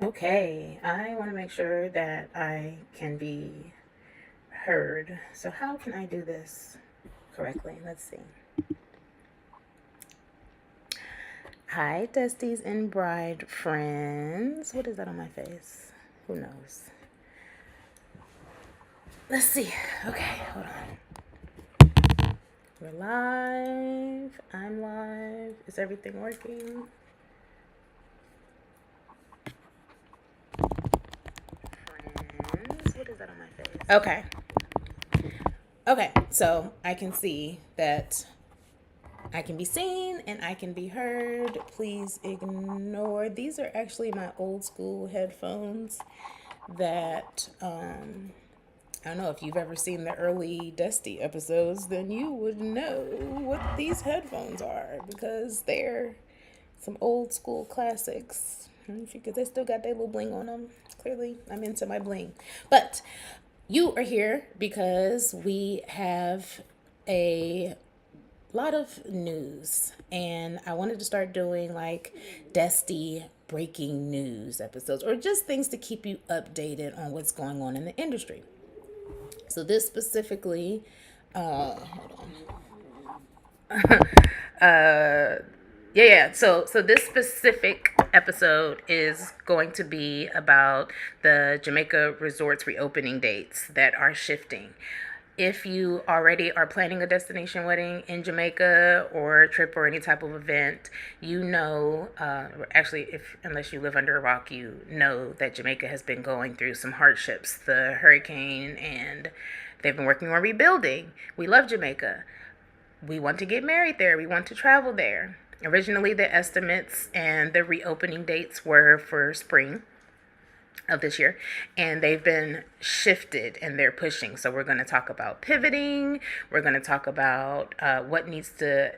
Okay, I want to make sure that I can be heard. So, how can I do this correctly? Let's see. Hi, Dusties and Bride friends. What is that on my face? Who knows? Let's see. Okay, hold on. We're live. I'm live. Is everything working? Friends. What is that on my face? Okay. Okay, so I can see that I can be seen and I can be heard. Please ignore. These are actually my old school headphones that I don't know if you've ever seen the early Dusty episodes, then you would know what these headphones are because they're some old school classics. Because they still got their little bling on them. Clearly, I'm into my bling. But you are here because we have a lot of news, and I wanted to start doing like Dusty breaking news episodes or just things to keep you updated on what's going on in the industry. So this specifically, hold on. Yeah. So this specific episode is going to be about the Jamaica resorts reopening dates that are shifting. If you already are planning a destination wedding in Jamaica or a trip or any type of event, you know, actually, if unless you live under a rock, you know that Jamaica has been going through some hardships, the hurricane, and they've been working on rebuilding. We love Jamaica. We want to get married there. We want to travel there. Originally, the estimates and the reopening dates were for spring of this year, and they've been shifted and they're pushing. So we're going to talk about pivoting. We're going to talk about what needs to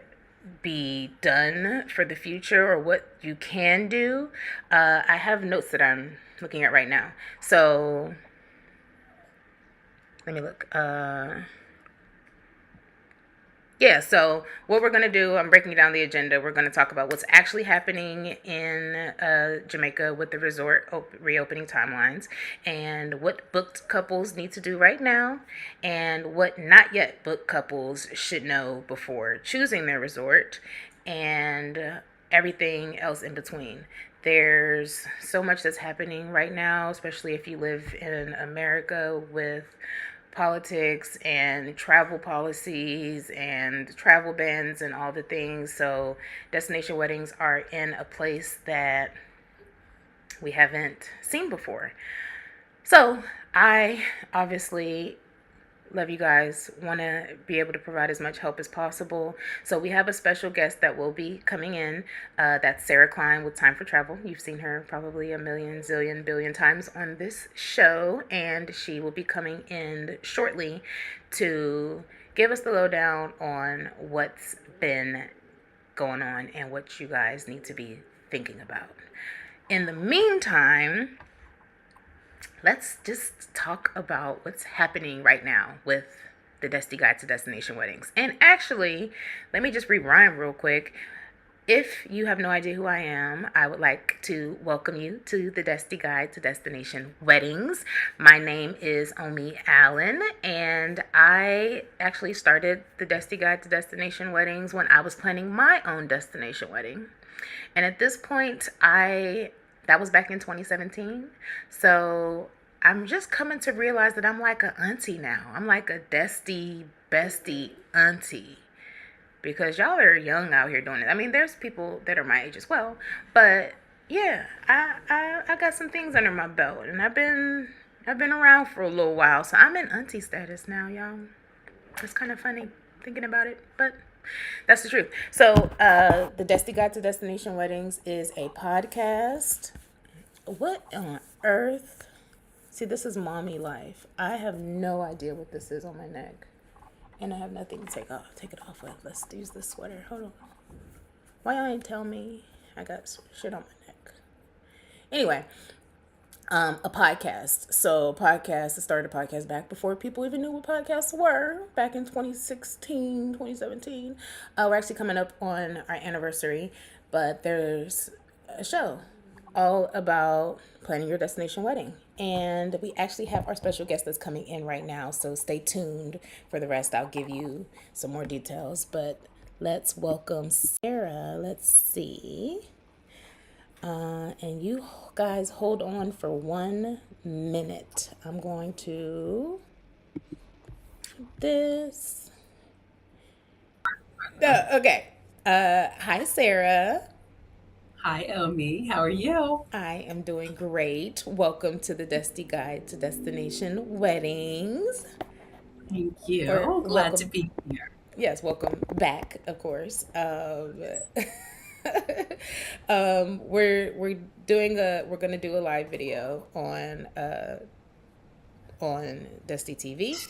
be done for the future or what you can do. I have notes that I'm looking at right now. So let me look. Yeah, so what we're going to do, I'm breaking down the agenda. We're going to talk about what's actually happening in Jamaica with the resort reopening timelines, and what booked couples need to do right now, and what not yet booked couples should know before choosing their resort, and everything else in between. There's so much that's happening right now, especially if you live in America, with politics and travel policies and travel bans and all the things. So destination weddings are in a place that we haven't seen before. So I obviously love you guys, want to be able to provide as much help as possible. So we have a special guest that will be coming in. That's Sarah Kline with Time for Travel. You've seen her probably a million, zillion, billion times on this show, and she will be coming in shortly to give us the lowdown on what's been going on and what you guys need to be thinking about. In the meantime, let's just talk about what's happening right now with the Dusty Guide to Destination Weddings. And actually, let me just rewind real quick. If you have no idea who I am, I would like to welcome you to the Dusty Guide to Destination Weddings. My name is Omi Allen, and I actually started the Dusty Guide to Destination Weddings when I was planning my own destination wedding. And at this point, that was back in 2017. So I'm just coming to realize that I'm like a auntie now. I'm like a Dusty bestie auntie. Because y'all are young out here doing it. I mean, there's people that are my age as well. But yeah, I got some things under my belt, and I've been around for a little while. So I'm in auntie status now, y'all. It's kind of funny thinking about it, but that's the truth. So, the Dusty Guide to Destination Weddings is a podcast. What on earth? See, this is mommy life. I have no idea what this is on my neck. And I have nothing to take off. Take it off with. Let's use this sweater. Hold on. Why y'all ain't tell me I got shit on my neck? Anyway, a podcast. So I started a podcast back before people even knew what podcasts were, back in 2016, 2017. We're actually coming up on our anniversary, but there's a show all about planning your destination wedding. And we actually have our special guest that's coming in right now, so stay tuned for the rest. I'll give you some more details, but let's welcome Sarah. Let's see. And you guys hold on for 1 minute. I'm going to this. Okay. Hi, Sarah. Hi, Omi. How are you? I am doing great. Welcome to the Dusty Guide to Destination Weddings. Thank Or you. Glad to welcome, be here. yes, welcome back, of course. We're gonna do a live video on Dusty TV.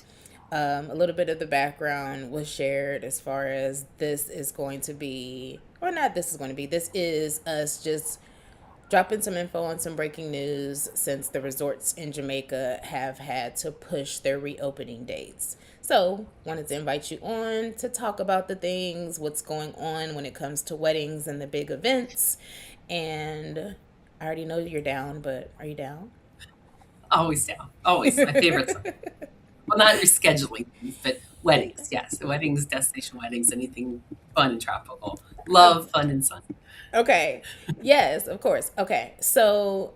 A little bit of the background was shared as far as this is going to be, or not. This is going to be. This is us just dropping some info on some breaking news since the resorts in Jamaica have had to push their reopening dates. So, wanted to invite you on to talk about the things, what's going on when it comes to weddings and the big events. And I already know you're down, but are you down? Always down. Always. My favorite subject. Well, not rescheduling things, but weddings. Yes. Weddings, destination weddings, anything fun and tropical. Love, fun, and sun. Okay. Yes, of course. Okay. So,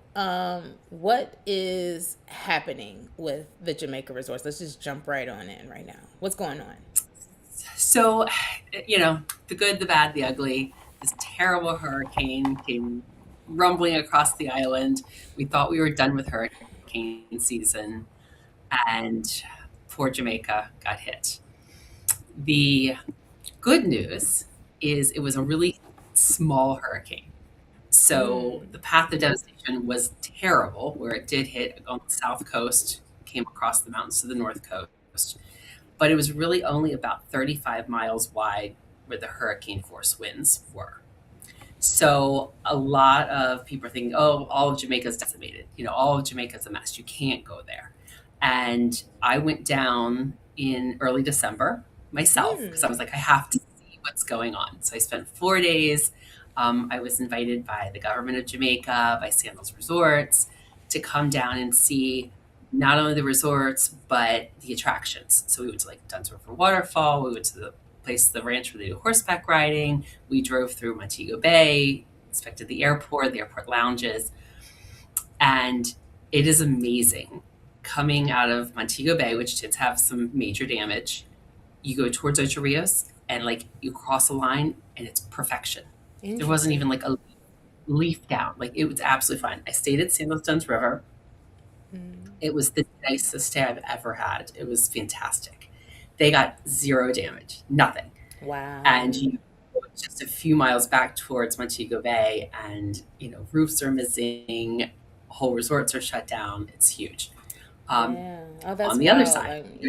what is happening with the Jamaica resorts? Let's just jump right on in right now. What's going on? So, the good, the bad, the ugly. This terrible hurricane came rumbling across the island. We thought we were done with hurricane season, and poor Jamaica got hit. The good news is it was a really small hurricane. So Mm, the path of devastation was terrible, where it did hit on the south coast, came across the mountains to the north coast, but it was really only about 35 miles wide where the hurricane force winds were. So a lot of people are thinking, oh, all of Jamaica's decimated. All of Jamaica's a mess. You can't go there. And I went down in early December myself because I mm, was like, I have to see what's going on. So I spent 4 days. I was invited by the government of Jamaica, by Sandals Resorts, to come down and see not only the resorts, but the attractions. So we went to like Dunn's River Waterfall. We went to the ranch where they do horseback riding. We drove through Montego Bay, inspected the airport lounges, and it is amazing. Coming out of Montego Bay, which did have some major damage, you go towards Ocho Rios and like you cross a line and it's perfection. There wasn't even interesting. like a leaf down. Like it was absolutely fine. I stayed at San Duns River. Mm, It was the nicest stay I've ever had. It was fantastic. They got zero damage, nothing. And wow. you go just a few miles back towards Montego Bay, and roofs are missing, whole resorts are shut down. It's huge. Um, Yeah. Oh, on that's the other wild. side, Like,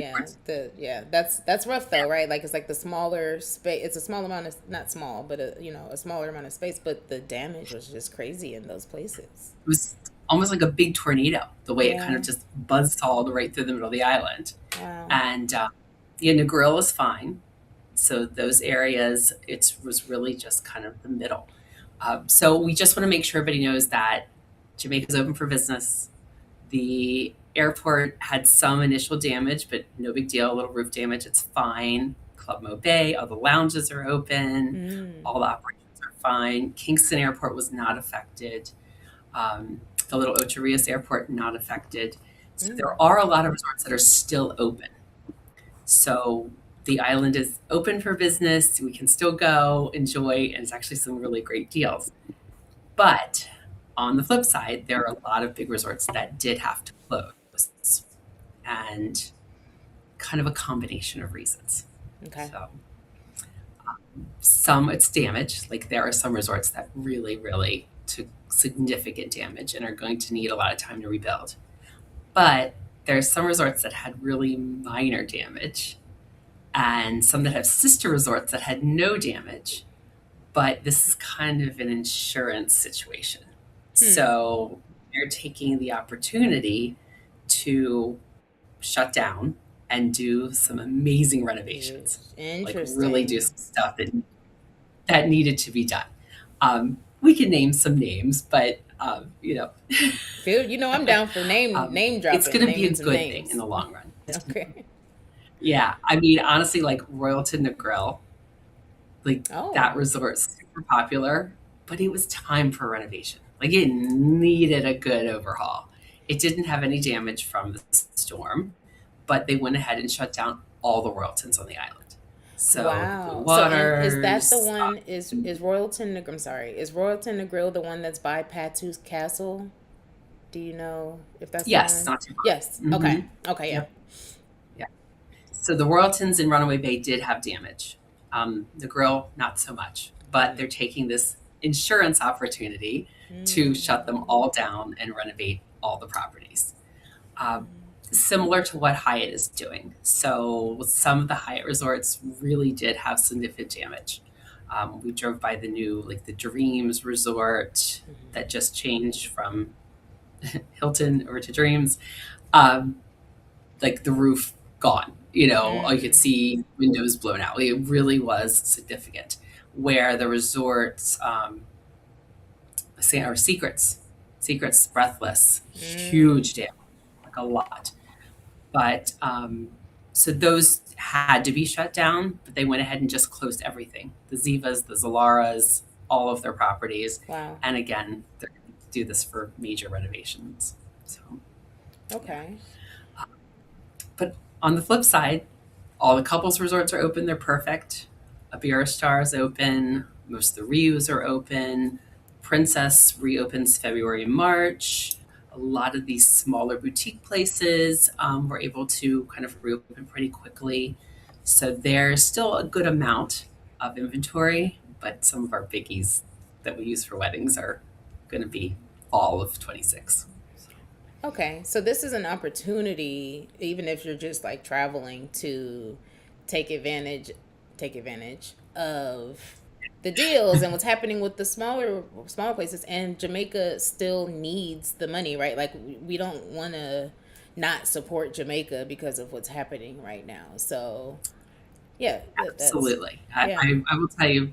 yeah, that's rough though, right? Like it's like the smaller space. It's a small amount of, not small, but a smaller amount of space. But the damage was just crazy in those places. it was almost like a big tornado, the way it kind Yeah. of just buzzsawed right through the middle of the island. Wow. And Negril is fine. So those areas, it was really just kind of the middle. So we just want to make sure everybody knows that Jamaica's open for business. The airport had some initial damage, but no big deal. A little roof damage, it's fine. Club Mo Bay, all the lounges are open. Mm, All the operations are fine. Kingston Airport was not affected. The little Ocho Rios Airport not affected. So mm. there are a lot of resorts that are still open. So the island is open for business. We can still go enjoy, and it's actually some really great deals. But on the flip side, there are a lot of big resorts that did have to close, and kind of a combination of reasons. Okay. So some it's damage. Like there are some resorts that really, really took significant damage and are going to need a lot of time to rebuild. But there's some resorts that had really minor damage and some that have sister resorts that had no damage. But this is kind of an insurance situation. Hmm. So they're taking the opportunity to shut down and do some amazing renovations, like really do Interesting. some stuff that needed to be done. We can name some names, but Phil, I'm down for name it's dropping, going to be a naming some good thing in names. the long run. Okay. Yeah, I mean, honestly, like Royalton the Grill, like Oh, that resort's super popular, but it was time for renovation. Like it needed a good overhaul. It didn't have any damage from the storm, but they went ahead and shut down all the Royaltons on the island. So the Blue wow. So, and is that the Waters, one? Is Royalton? I'm sorry. Is Royalton the Grill the one that's by Patu's Castle? Do you know if that's the yes, one? not too far. Yes. Okay. Okay. Yeah. Yep. Yeah. So the Royaltons in Runaway Bay did have damage. The grill, not so much, but they're taking this insurance opportunity to shut them Mm. all down and renovate all the properties. Um, Similar to what Hyatt is doing. So some of the Hyatt resorts really did have significant damage. We drove by the new, like the Dreams Resort that just changed from Hilton over to Dreams. Um, like the roof gone. You could Mm. see windows blown out. It really was significant. Where the resorts, or secrets, breathless, Mm. huge damage, like a lot. But so those had to be shut down, but they went ahead and just closed everything. The Zivas, the Zalaras, all of their properties. Wow. And again, they're going to do this for major renovations. So, yeah. Okay. But on the flip side, all the couples resorts are open. They're perfect. Iberostar is open. Most of the Rius are open. Princess reopens February and March. A lot of these smaller boutique places were able to kind of reopen pretty quickly. So there's still a good amount of inventory, but some of our biggies that we use for weddings are going to be fall of 26. Okay, so this is an opportunity, even if you're just like traveling to take advantage, take advantage of the deals and what's happening with the smaller places. And Jamaica still needs the money, right? Like we don't want to not support Jamaica because of what's happening right now. So yeah, that's Absolutely. yeah, I will tell you,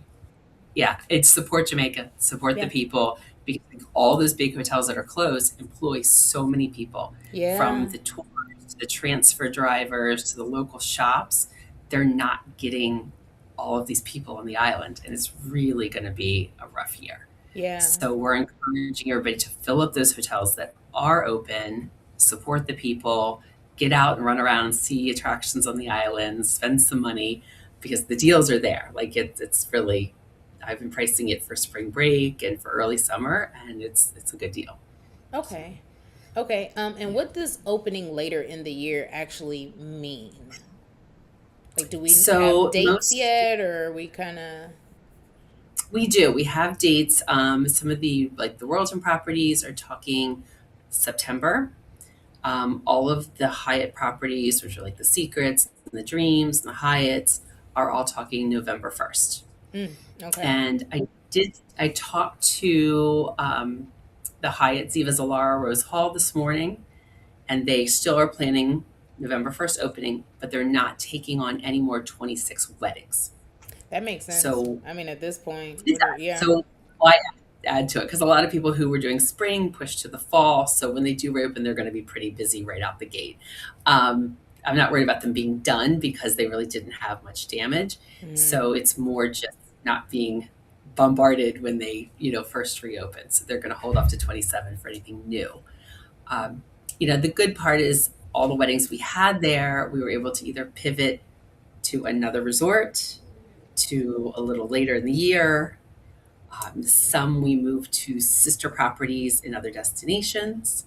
yeah, it's support Jamaica, support the yeah, people, because all those big hotels that are closed employ so many people, from yeah, the tours to the transfer drivers to the local shops. They're not getting all of these people on the island, and it's really going to be a rough year. yeah. So we're encouraging everybody to fill up those hotels that are open, support the people, get out and run around and see attractions on the island, spend some money, because the deals are there. Like it's really, I've been pricing it for spring break and for early summer, and it's a good deal. Okay. Okay. And what does opening later in the year actually mean? Like, do we have So dates most yet, or are we kind of? we do. We have dates. Some of the like the Royalton properties are talking September. All of the Hyatt properties, which are like the Secrets and the Dreams and the Hyatts, are all talking November 1st. Mm, okay. And I talked to the Hyatt Ziva Zalara Rose Hall this morning, and they still are planning November 1st opening, but they're not taking on any more 26 weddings. That makes sense. So I mean, at this point, it's yeah, so why add to it? Because a lot of people who were doing spring pushed to the fall. So when they do reopen, they're going to be pretty busy right out the gate. I'm not worried about them being done because they really didn't have much damage. mm, So it's more just not being bombarded when they first reopen. So they're going to hold off to 27 for anything new. Um, the good part is all the weddings we had there, we were able to either pivot to another resort, to a little later in the year. Some we moved to sister properties in other destinations,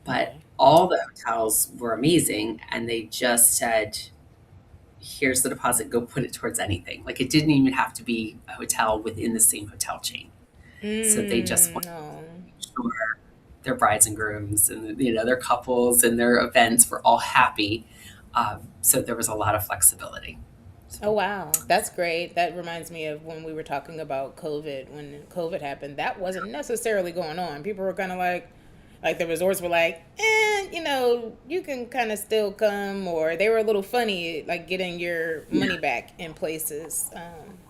but okay, all the hotels were amazing. And they just said, here's the deposit, go put it towards anything. Like it didn't even have to be a hotel within the same hotel chain. So they just wanted no, to make sure their brides and grooms and their couples and their events were all happy. So there was a lot of flexibility. So oh wow, that's great. That reminds me of when we were talking about COVID. When COVID happened, that wasn't necessarily going on. People were kind of like the resorts were like, you can kind of still come, or they were a little funny, like getting your yeah, money back in places.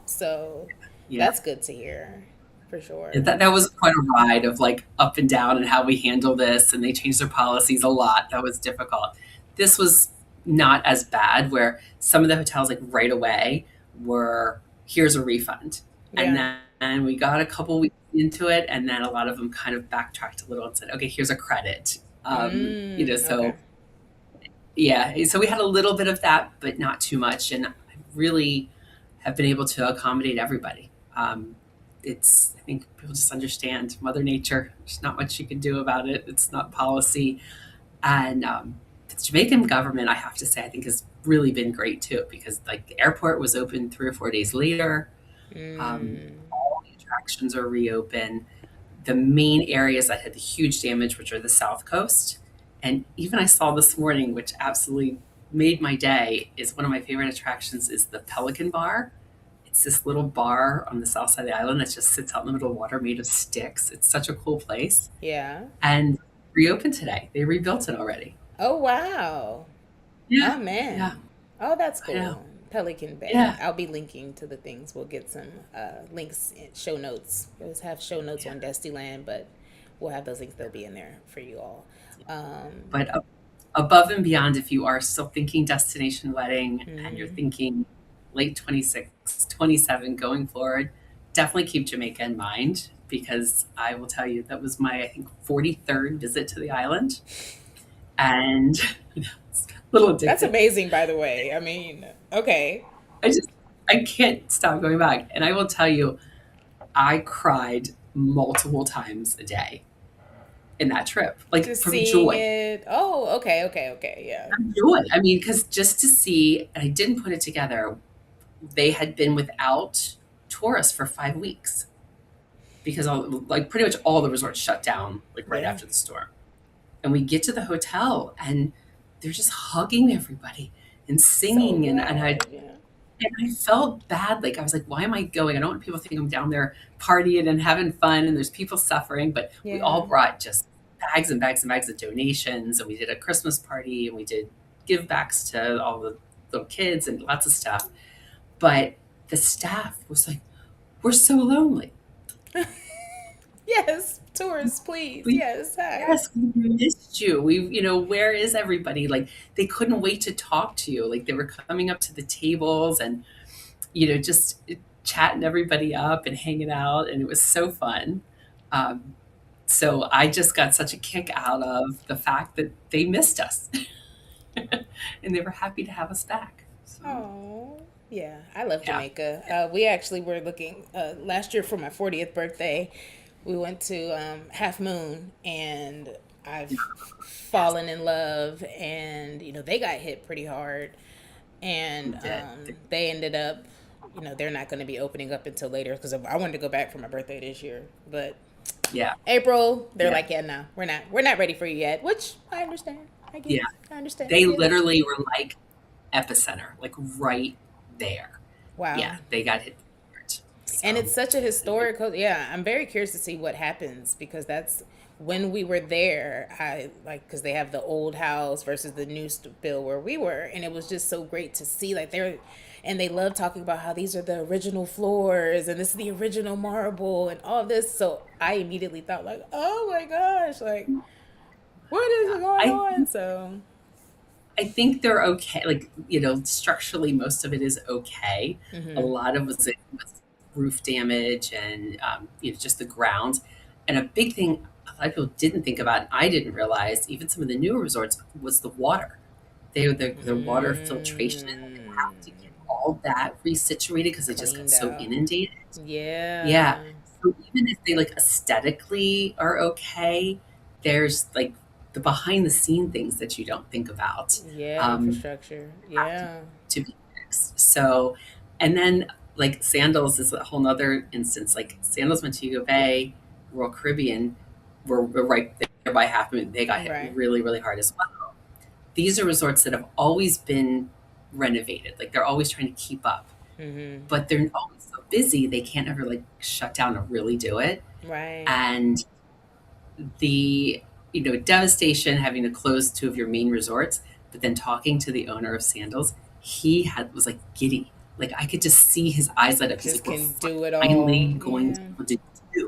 So yeah. that's good to hear. for sure. That was quite a ride of like up and down and how we handle this. And they changed their policies a lot. That was difficult. This was not as bad, where some of the hotels, like right away, were here's a refund. And Yeah. then we got a couple weeks into it. And then a lot of them kind of backtracked a little and said, okay, here's a credit. Okay. So yeah, so we had a little bit of that, but not too much. And I really have been able to accommodate everybody. I think people just understand Mother Nature. There's not much you can do about it. It's not policy. And the Jamaican government, I have to say, I think has really been great too, because like the airport was open 3 or 4 days later. Mm. All the attractions are reopened. The main areas that had the huge damage, which are the South Coast. And even I saw this morning, which absolutely made my day, is one of my favorite attractions is the Pelican Bar. It's this little bar on the south side of the island that just sits out in the middle of water made of sticks. It's such a cool place. Yeah. And reopened today. They rebuilt it already. Oh wow. Yeah. Oh Yeah. man. Oh, that's I know. cool. Pelican Bay. Yeah. I'll be linking to the things. We'll get some links, in show notes. We'll have show notes Yeah. on Dustyland, but we'll have those links. They'll be in there for you all. But above and beyond, if you are still thinking destination wedding and you're Mhm. thinking late 26, 27 going forward, definitely keep Jamaica in mind, because I will tell you that was my, I think, 43rd visit to the island. And it's a little That's addictive. amazing, by the way. I mean, okay. I just, I can't stop going back. And I will tell you, I cried multiple times a day in that trip, like Just from seeing joy. it. Oh, okay, okay, okay. Yeah. Joy. I mean, because just to see, and I didn't put it together, they had been without tourists for 5 weeks because like pretty much all the resorts shut down like right Yeah. after the storm. And we get to the hotel and they're just hugging everybody and So singing, glad. Yeah. and I felt bad. Like I was like, why am I going? I don't want people to think I'm down there partying and having fun and there's people suffering. But we Yeah. all brought just bags and bags and bags of donations, and we did a Christmas party and we did give backs to all the little kids and lots of stuff. But the staff was like, we're so lonely. Yes. Tourists, please. We Yes. Hi. Yes, we missed you. Where is everybody? Like they couldn't wait to talk to you. Like they were coming up to the tables and just chatting everybody up and hanging out, and it was so fun. Um, so I just got such a kick out of the fact that they missed us, and they were happy to have us back. So Oh, yeah. I love yeah, Jamaica. We actually were looking last year for my 40th birthday. We went to Half Moon, and I've yes, fallen in love. And they got hit pretty hard, we and did. they ended up. They're not going to be opening up until later because I wanted to go back for my birthday this year, but Yeah, April, they're yeah, like, yeah, no, we're not ready for you yet, which I understand. I get yeah. it. I understand. I They get it. literally were like epicenter, like right there. Wow. Yeah, they got hit hard. And So it's such a historical. Yeah, I'm very curious to see what happens because that's when we were there. I like because they have the old house versus the new bill where we were, and it was just so great to see. Like they're, and they love talking about how these are the original floors and this is the original marble and all this. So I immediately thought like, oh my gosh, like what is yeah, going on? So I think they're okay. Like, structurally, most of it is okay. A mm-hmm. lot of it was roof damage and, just the ground. And a big thing a lot of people didn't think about, and I didn't realize, even some of the newer resorts, was the water. Their water filtration, they have to get all that resituated because they just got Cleaned so out. inundated. Yeah. Yeah. So even if they like aesthetically are okay, there's like the behind the scene things that you don't think about. Yeah, Um, infrastructure. have to Yeah. be fixed. So, and then like Sandals is a whole nother instance. Like Sandals, Montego Bay, Royal Caribbean were right there by Half Moon. They got hit Right. really, really hard as well. These are resorts that have always been renovated. Like they're always trying to keep up, Mm-hmm. but they're always so busy they can't ever like shut down and really do it. Right. And the devastation having to close two of your main resorts, but then talking to the owner of Sandals, he had was like giddy. Like I could just see his eyes light up. He's Just like, we're can do it finally all. going to Yeah. be able to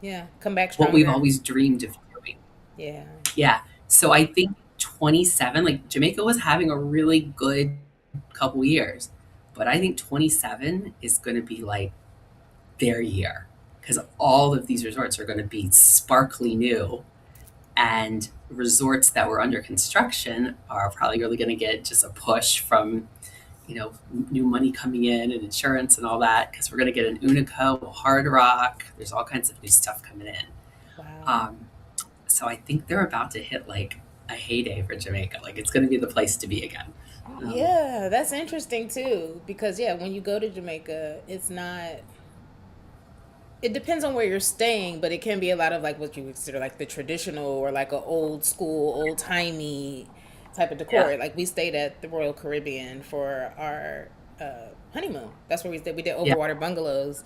Yeah. Come back what we've stronger. always dreamed of doing. Yeah. Yeah. So I think 27, like Jamaica was having a really good couple years, but I think 27 is going to be like their year because all of these resorts are going to be sparkly new, and resorts that were under construction are probably really going to get just a push from, new money coming in and insurance and all that, because we're going to get an Unico, a Hard Rock. There's all kinds of new stuff coming in. Wow. Um, so I think they're about to hit like a heyday for Jamaica. Like it's going to be the place to be again. Um, Yeah, that's interesting too because yeah, when you go to Jamaica, it's not it depends on where you're staying, but it can be a lot of like what you would consider like the traditional or like a old school, old timey type of yeah, decor. Like we stayed at the Royal Caribbean for our honeymoon. That's where we stayed. We did yeah, overwater bungalows,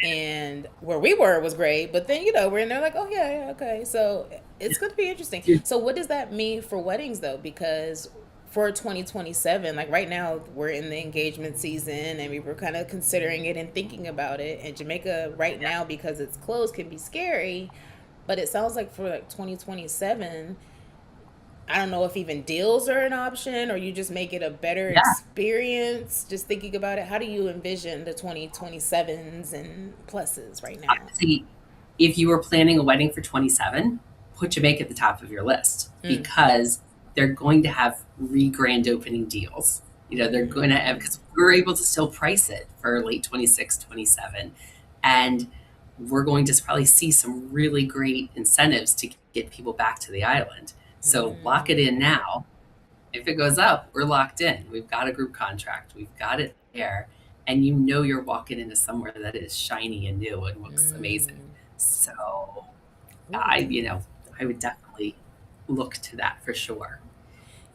and where we were was great. But then we're in there like, oh yeah, yeah, okay. So it's going to be interesting. yeah, So what does that mean for weddings though? Because for 2027, like right now we're in the engagement season and we were kind of considering it and thinking about it, and Jamaica right yeah. now because it's closed can be scary, but it sounds like for like 2027, I don't know if even deals are an option or you just make it a better Yeah. experience just thinking about it. How do you envision the 2027s and pluses right now? Honestly, if you were planning a wedding for 27, put Jamaica at the top of your list Mm. because they're going to have re-grand opening deals. They're going to have, because we were able to still price it for late 26, 27, and we're going to probably see some really great incentives to get people back to the island. So lock it in now. If it goes up, we're locked in. We've got a group contract. We've got it there. And you're walking into somewhere that is shiny and new and looks amazing. Mm. So I, Ooh. you know, I would definitely look to that for sure.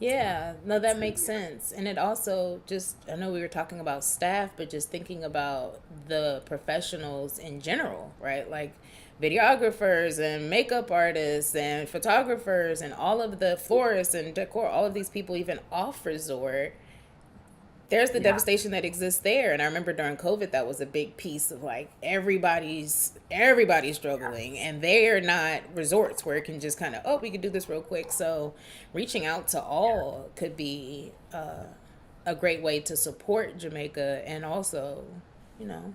So Yeah, no, it's that going to makes be a sense. And it also just, I know we were talking about staff, but just thinking about the professionals in general, right? Like videographers and makeup artists and photographers and all of the florists and decor, all of these people, even off resort, there's the yeah, devastation that exists there. And I remember during COVID that was a big piece of like everybody's struggling, and they're not resorts where it can just kind of, oh, we can do this real quick. So reaching out to yeah, all could be a great way to support Jamaica and also, you know,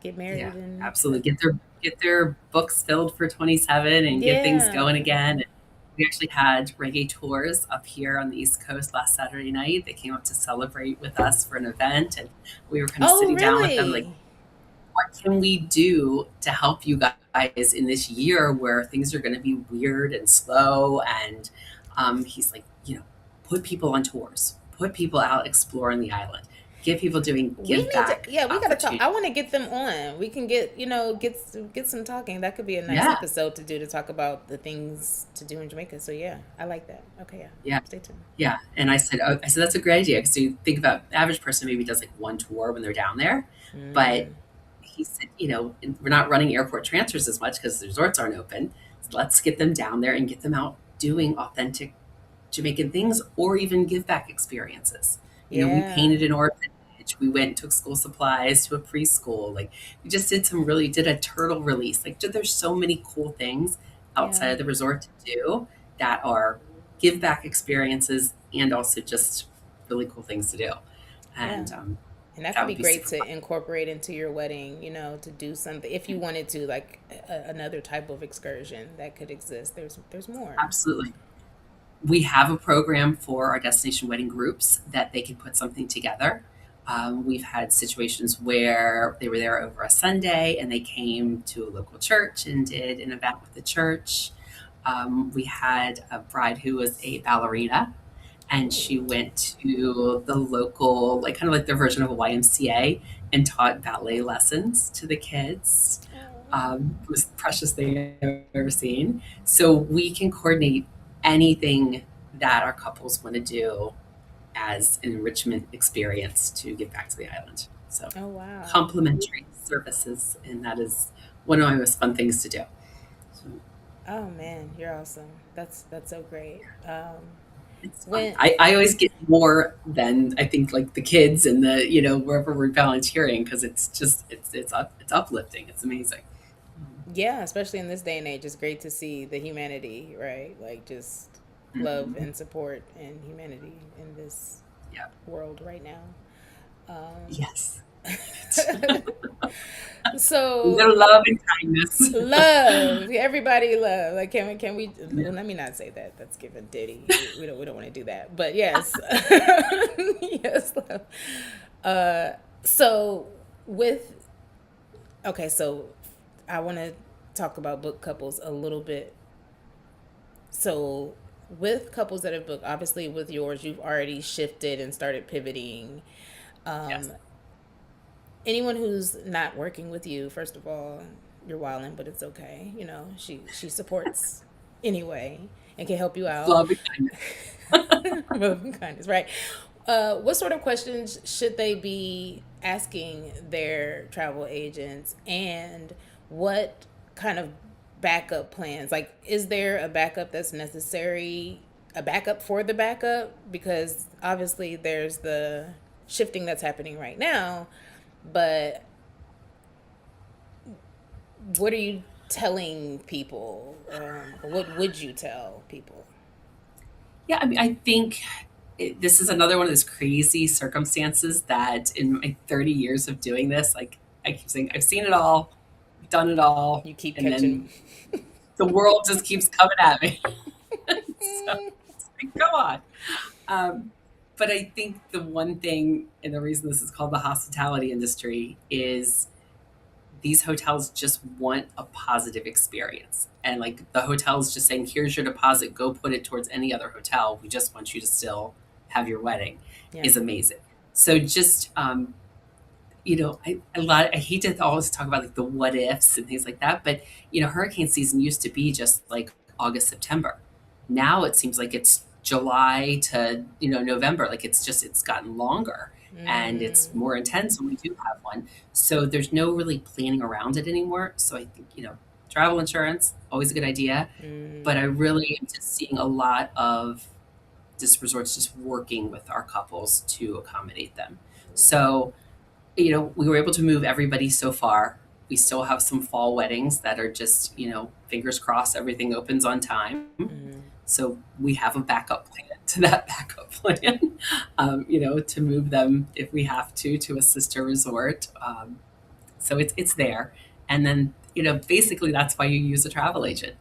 get yeah, married and absolutely. Get their books filled for 27 and get things yeah. going again. We actually had reggae tours up here on the East Coast last Saturday night. They came up to celebrate with us for an event, and we were kind of Oh sitting down with them, like, really? what can we do to help you guys in this year where things are going to be weird and slow? And he's like, put people on tours, put people out exploring the island, get people doing We give need to, back yeah, we gotta talk. I opportunities. want to get them on. We can get, get some talking. That could be a nice Yeah, episode to do to talk about the things to do in Jamaica. So yeah, I like that. Okay, yeah, yeah, stay tuned. yeah. And I said that's a great idea because you think about the average person maybe does like one tour when they're down there, but Mm, he said, we're not running airport transfers as much because the resorts aren't open. So let's get them down there and get them out doing authentic Jamaican things or even give back experiences. We yeah, painted an orphanage. We went and took school supplies to a preschool. Like we just did a turtle release. Like there's so many cool things outside yeah, of the resort to do that are give back experiences and also just really cool things to do. yeah. And And that that could be would be great super to fun. incorporate into your wedding. To do something if you wanted to, like another type of excursion that could exist. There's more. Absolutely. We have a program for our destination wedding groups that they can put something together. We've had situations where they were there over a Sunday and they came to a local church and did an event with the church. We had a bride who was a ballerina and Ooh. she went to the local, like kind of like their version of a YMCA, and taught ballet lessons to the kids. It was the precious thing I've ever seen. So we can coordinate anything that our couples want to do as an enrichment experience to give back to the island. So Oh wow. complimentary services, and that is one of my most fun things to do. So Oh man, you're awesome. That's so great. it's fun. When I always get more than I think like the kids and wherever we're volunteering because it's just it's uplifting. It's amazing. Yeah, especially in this day and age, it's great to see the humanity, right? Like just love Mhm. and support and humanity in this Yeah. world right now. Yes. We So gotta love and kindness. love, everybody love. Like can we? Yeah. Well, let me not say that. That's giving Diddy. We don't want to do that. But yes, yes, love. Uh, so with okay, so I want to talk about book couples a little bit. So with couples that have booked, obviously with yours, you've already shifted and started pivoting. Yes. Um, Anyone who's not working with you, first of all, you're wilding, but it's okay. You know, she supports anyway and can help you out. Love and kindness. Love and kindness, right? What sort of questions should they be asking their travel agents, and what kind of backup plans? Like, is there a backup that's necessary? A backup for the backup? Because obviously there's the shifting that's happening right now, but what are you telling people? What would you tell people? Yeah, I mean, I think this is another one of those crazy circumstances that in my 30 years of doing this, like I keep saying, I've seen it all, done it all, You keep and then catching. the world just keeps coming at me. So it's like, come on. Um, but I think the one thing, and the reason this is called the hospitality industry, is these hotels just want a positive experience. And like the hotel's just saying, here's your deposit, go put it towards any other hotel. We just want you to still have your wedding Yeah. is amazing. So just, I hate to always talk about like the what ifs and things like that, but hurricane season used to be just like August, September. Now it seems like it's July to, November. Like it's gotten longer and it's Mm, more intense when we do have one. So there's no really planning around it anymore. So I think, travel insurance, always a good idea. But I mm, really am just seeing a lot of just resorts just working with our couples to accommodate them. So we were able to move everybody so far. We still have some fall weddings that are just, fingers crossed everything opens on time. mm. So we have a backup plan to that backup plan, to move them if we have to a sister resort. So it's there. And then, basically that's why you use a travel agent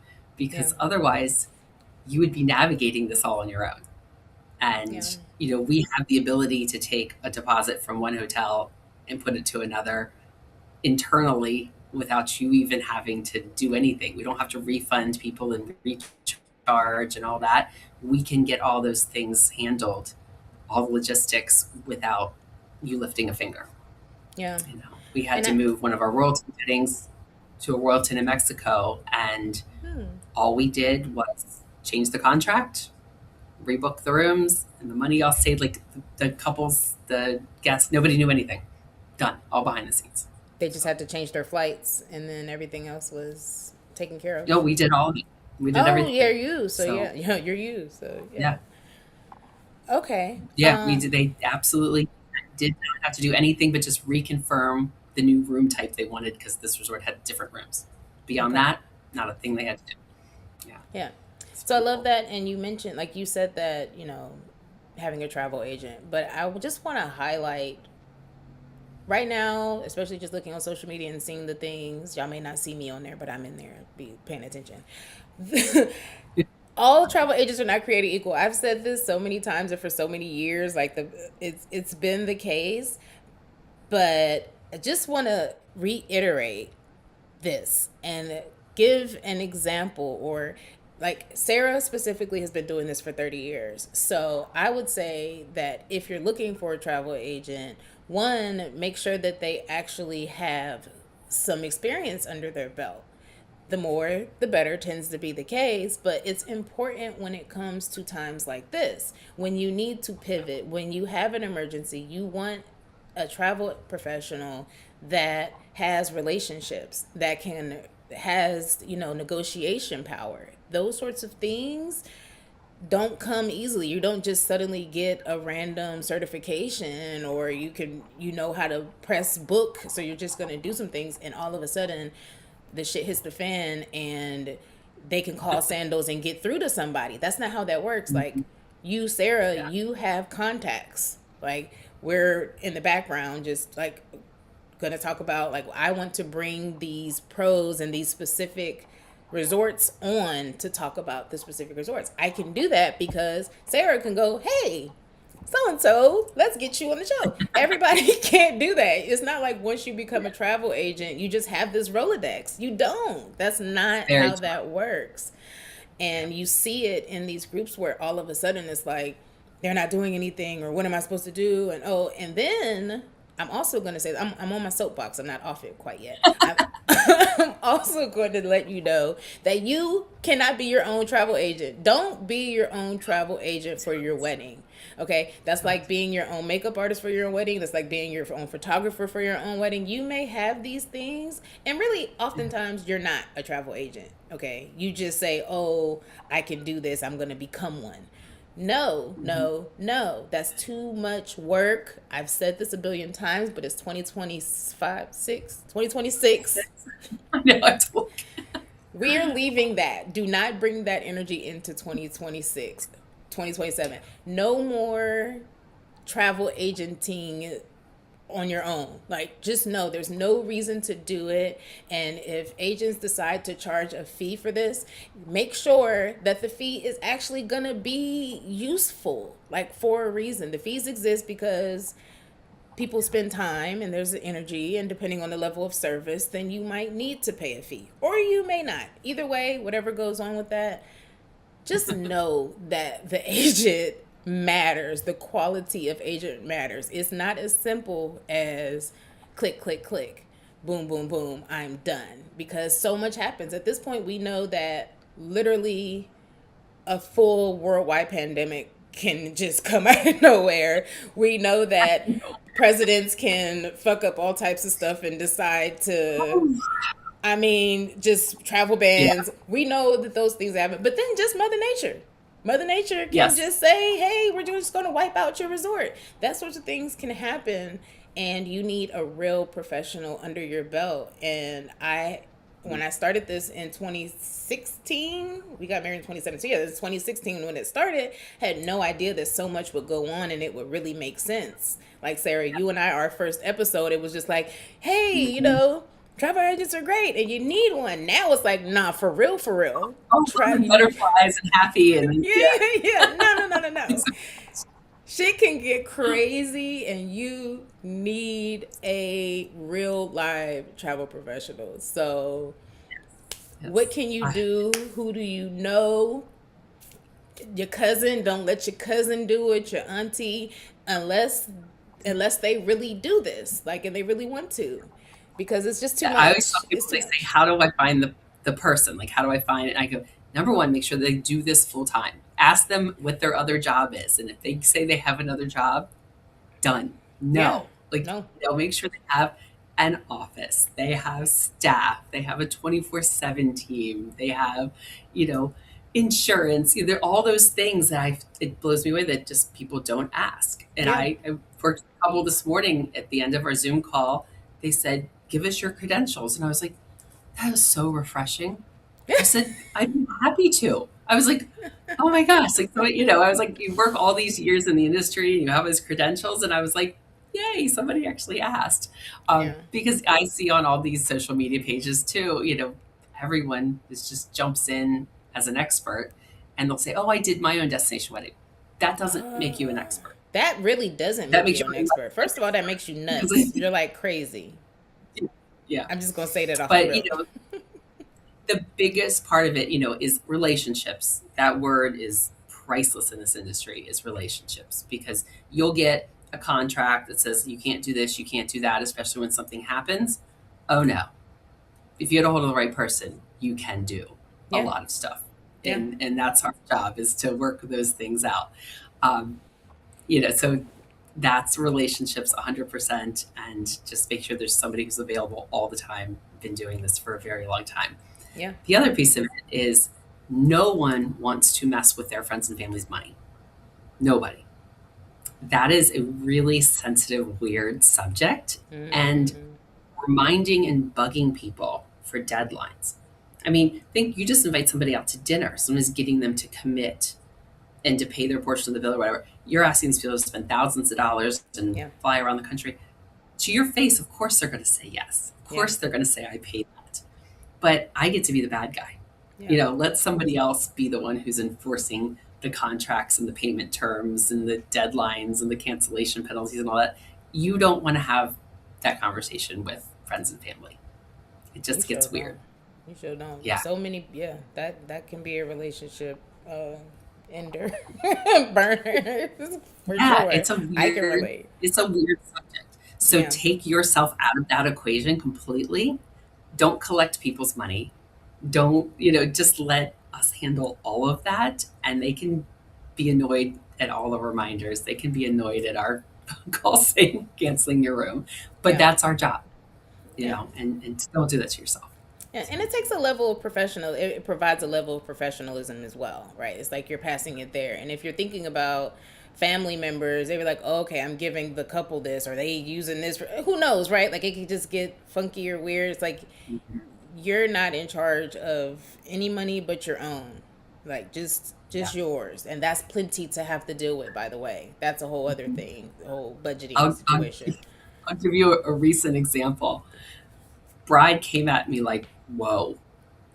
Yeah. because otherwise you would be navigating this all on your own. Yeah. And, we have the ability to take a deposit from one hotel and put it to another internally without you even having to do anything. We don't have to refund people and recharge and all that. We can get all those things handled, all the logistics without you lifting a finger. Yeah. We had And to I, move one of our royalty weddings to a royalton in Mexico, and hmm. all we did was change the contract, rebook the rooms, and the money all stayed like the couples, the guests, nobody knew anything. Done, all behind the scenes. They just So, had to change their flights, and then everything else was taken care of. no, we did all of it. We did Oh, yeah, everything. you. So So, yeah, yeah, you're you. So yeah. yeah, Okay. yeah, we did. They absolutely did not have to do anything but just reconfirm the new room type they wanted because this resort had different rooms. Beyond Okay. that, not a thing they had to do. Yeah, Yeah. it's So I pretty love cool. that, and you mentioned, like you said, that having a travel agent, but I would just want to highlight right now, especially just looking on social media and seeing the things. Y'all may not see me on there, but I'm in there. Be paying attention. All travel agents are not created equal. I've said this so many times and for so many years. Like it's been the case, but I just want to reiterate this and give an example, or like Sarah specifically has been doing this for 30 years. So I would say that if you're looking for a travel agent, one, make sure that they actually have some experience under their belt. The more the better tends to be the case, but it's important when it comes to times like this, when you need to pivot, when you have an emergency. You want a travel professional that has relationships, that can has negotiation power. Those sorts of things don't come easily. You don't just suddenly get a random certification, or you know how to press book, so you're just going to do some things and all of a sudden the shit hits the fan and they can call Sandals and get through to somebody. That's not how that works. Like, Mhm. you, Sarah, Yeah. you have contacts. Like, we're in the background just like going to talk about, like, I want to bring these pros and these specific resorts on to talk about the specific resorts. I can do that because Sarah can go, hey, so and so, let's get you on the show. Everybody can't do that. It's not like once you become a travel agent, you just have this Rolodex. You don't. That's not Very how true. that works. Yeah. And you see it in these groups where all of a sudden it's like they're not doing anything, or what am I supposed to do? And oh, and then I'm also going to say, I'm on my soapbox. I'm not off it quite yet. I'm also going to let you know that you cannot be your own travel agent. Don't be your own travel agent for your wedding. Okay, that's like being your own makeup artist for your own wedding. That's like being your own photographer for your own wedding. You may have these things, and really, oftentimes, you're not a travel agent. Okay, you just say, "Oh, I can do this. I'm going to become one." No, Mhm. no, no. That's too much work. I've said this a billion times, but it's 2025, 6, 2026. I know. I told We are leaving that. Do not bring that energy into 2026, 2027. No more travel agenting on your own. Like, just know there's no reason to do it. And if agents decide to charge a fee for this, make sure that the fee is actually gonna be useful, like, for a reason. The fees exist because people spend time and there's energy, and depending on the level of service, then you might need to pay a fee, or you may not. Either way, whatever goes on with that, just know that the agent matters. The quality of agent matters. It's not as simple as click, click, click, boom, boom, boom, I'm done. Because so much happens. At this point, we know that literally a full worldwide pandemic can just come out of nowhere. We know that presidents can fuck up all types of stuff and decide to, I mean, just travel Yeah. bans. We know that those things happen, but then just Mother Nature. Mother Nature can Yes. just say, hey, we're just going to wipe out your resort. That sorts of things can happen, and you need a real professional under your belt. And when I started this in 2016, we got married in 2017. Yeah, it's 2016 when it started. Had no idea that so much would go on and it would really make sense. Like, Sarah, you and I, our first episode, it was just like, hey, Mhm. travel agents are great and you need one. Now it's like, nah, for real, for real. Oh, Try and you. butterflies and happy and Yeah, yeah. yeah, yeah. No, no, no, no, no. Shit can get crazy, and you need a real live travel professional. So, what Yes. can you do? Who do you know? Your cousin, don't let your cousin do it, your auntie, unless they really do this, like, and they really want to, because it's just too Yeah, I always much. tell It's people, too they say, much. "How do I find the person? Like, how do I find it?" And I go, number one, make sure they do this full time. Ask them what their other job is, and if they say they have another job, done. Yeah. No, like, No. make sure they have an office, they have staff, they have a 24/7 team, they have, you know, insurance. You know, there are all those things that it blows me away that just people don't ask. And Yeah. I worked with a couple this morning at the end of our Zoom call. They said, "Give us your credentials," and I was like, that was so refreshing. I said, "I'd be happy to." I was like, "Oh my gosh!" Like, so, I was like, "You work all these years in the industry, and you have his credentials," and I was like, "Yay! Somebody actually asked." Yeah. Because I see on all these social media pages too, everyone is just jumps in as an expert, and they'll say, "Oh, I did my own destination wedding." That doesn't make you an expert. That really doesn't That make makes you you an expert. First of all, that makes you nuts. You're like crazy. yeah. I'm just gonna say that off the But rip. the biggest part of it, is relationships. That word is priceless in this industry, is relationships, because you'll get a contract that says you can't do this, you can't do that, especially when something happens. Oh no. If you get a hold of the right person, you can do a Yeah. lot of stuff. Yeah. And that's our job, is to work those things out. Um, so that's relationships 100%, and just make sure there's somebody who's available all the time. Been doing this for a very long time. Yeah. The other piece of it is, no one wants to mess with their friends and family's money. Nobody. That is a really sensitive, weird subject. And Mm-hmm. reminding and bugging people for deadlines. I mean, think you just invite somebody out to dinner. Someone is getting them to commit and to pay their portion of the bill or whatever. You're asking these people to spend thousands of dollars and Yeah. fly around the country. To your face, of course they're going to say yes. Of Yeah. course they're going to say I paid that. But I get to be the bad guy. Yeah. Let somebody else be the one who's enforcing the contracts and the payment terms and the deadlines and the cancellation penalties and all that. You don't want to have that conversation with friends and family. It You just sure gets weird. don't. You sure don't. Yeah. So many. Yeah. That can be a relationship ender burner for Yeah, sure. I can relate. it's a weird subject. So Yeah. take yourself out of that equation completely. Don't collect people's money. Don't, just let us handle all of that. And they can be annoyed at all the reminders. They can be annoyed at our call saying canceling your room. But Yeah. that's our job, Yeah. and don't do that to yourself. And it takes a level of professional. It provides a level of professionalism as well, right? It's like you're passing it there. And if you're thinking about family members, they were like, oh, okay, I'm giving the couple this, or they using this. Who knows, right? Like it could just get funky or weird. It's like you're not in charge of any money but your own, like Yeah. yours, and that's plenty to have to deal with. By the way, that's a whole other Mhm. thing, the whole budgeting I'll, I'll, situation. I'll give you a recent example. Bride came at me like, whoa,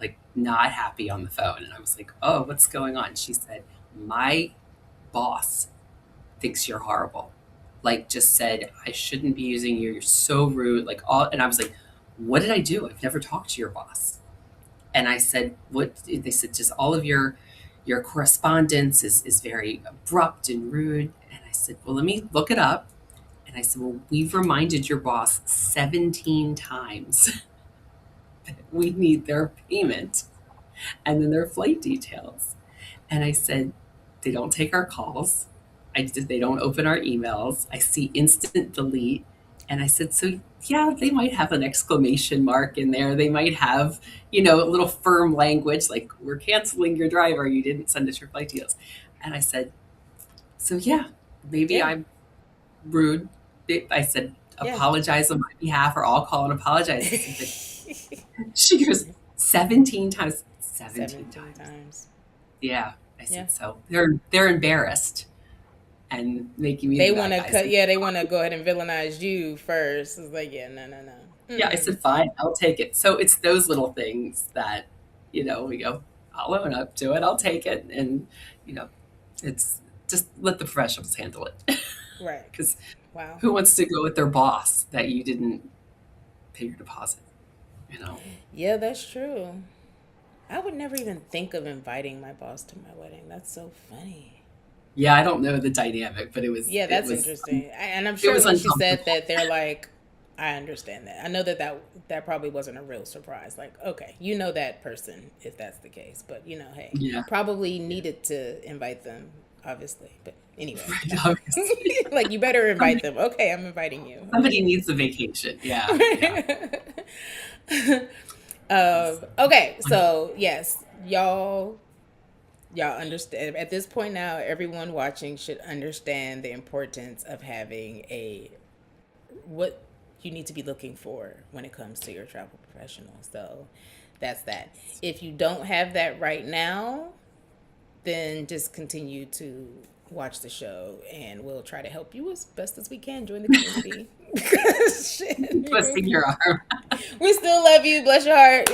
like not happy on the phone. And I was like, oh, what's going on? She said, my boss thinks you're horrible. Like just said, I shouldn't be using you. You're so rude. Like all, and I was like, what did I do? I've never talked to your boss. And I said, what? They said, just all of your correspondence is very abrupt and rude. And I said, well, let me look it up. And I said, well, we've reminded your boss 17 times that we need their payment and then their flight details. And I said, they don't take our calls. They don't open our emails. I see instant delete. And I said, so yeah, they might have an exclamation mark in there. They might have, a little firm language like, we're canceling your driver. You didn't send us your flight details. And I said, so yeah, maybe Yeah. I'm rude. I said, Yeah. apologize on my behalf, or I'll call and apologize. She goes, 17 times. 17 17 times. times. Yeah. I Yeah. said, so they're embarrassed and making me They the bad want to guy. cut. Yeah, they want to go ahead and villainize you first. It's like, yeah, no, no, no. Yeah, I said, fine, I'll take it. So it's those little things that, we go, I'll own up to it, I'll take it. And, it's just let the professionals handle it. Right. Because Wow. who wants to go with their boss that you didn't pay your deposit? Yeah, that's true. I would never even think of inviting my boss to my wedding. That's so funny. Yeah, I don't know the dynamic, but Yeah, it that's was, interesting. And I'm it sure was when she said uncomfortable. that, they're like, I understand that. I know that probably wasn't a real surprise. Like, okay, you know that person if that's the case, but hey, Yeah, probably needed to invite them, obviously. But anyway, right, obviously. like you better invite them. Okay, I'm inviting you. Somebody needs a vacation. Yeah, yeah. Okay, so yes, y'all understand at this point now. Everyone watching should understand the importance of having what you need to be looking for when it comes to your travel professional. So that's that. If you don't have that right now, then just continue to watch the show and we'll try to help you as best as we can join the community. Twisting Shit. your arm. We still love you, bless your heart,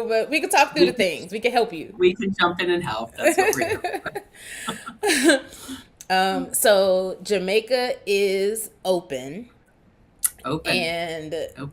but we can talk through the things. We can help you. We can jump in and help. That's what we're doing. So Jamaica is open Open. and Open.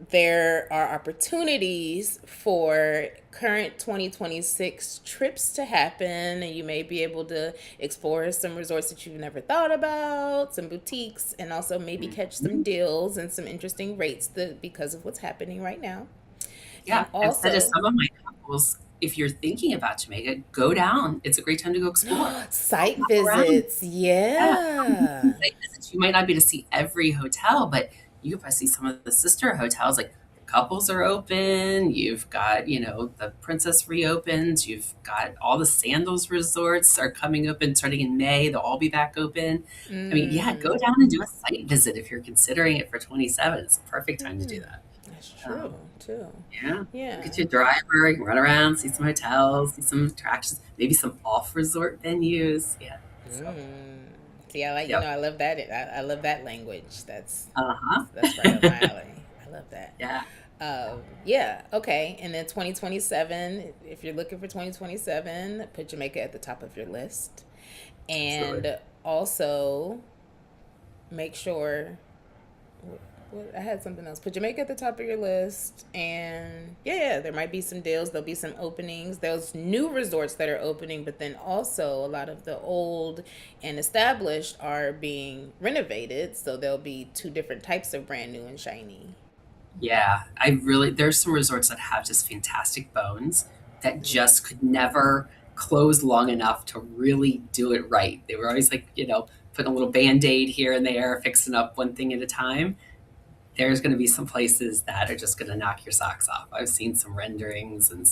there are opportunities for current 2026 trips to happen, and you may be able to explore some resorts that you've never thought about, some boutiques, and also maybe catch some deals and some interesting rates because of what's happening right now. And Yeah. I've said to also some of my couples, if you're thinking about Jamaica, go down. It's a great time to go explore. site Hop around. visits. Yeah. Yeah. Site visits. You might not be able to see every hotel, but you could probably see some of the sister hotels. Like couples are open. You've got, the Princess reopens. You've got all the Sandals resorts are coming open starting in May. They'll all be back open. I mean, yeah, go down and do a site visit if you're considering it for 27. It's a perfect time to do that. That's true So too. yeah, Yeah. get your driver, you can run around, see some hotels, see some attractions, maybe some off resort venues. Yeah. So Mm. See, I like, yep. I love that. I love that language. Uh-huh. That's right up my alley. I love that. Yeah, Yeah, okay. And then 2027, if you're looking for 2027, put Jamaica at the top of your list. absolutely. And also make sure I had something else. Put Jamaica at the top of your list, and yeah, there might be some deals. There'll be some openings. There's new resorts that are opening, but then also a lot of the old and established are being renovated. So there'll be two different types of brand new and shiny. Yeah, I really there's some resorts that have just fantastic bones that just could never close long enough to really do it right. They were always like, putting a little band-aid here and there, fixing up one thing at a time. There's going to be some places that are just going to knock your socks off. I've seen some renderings and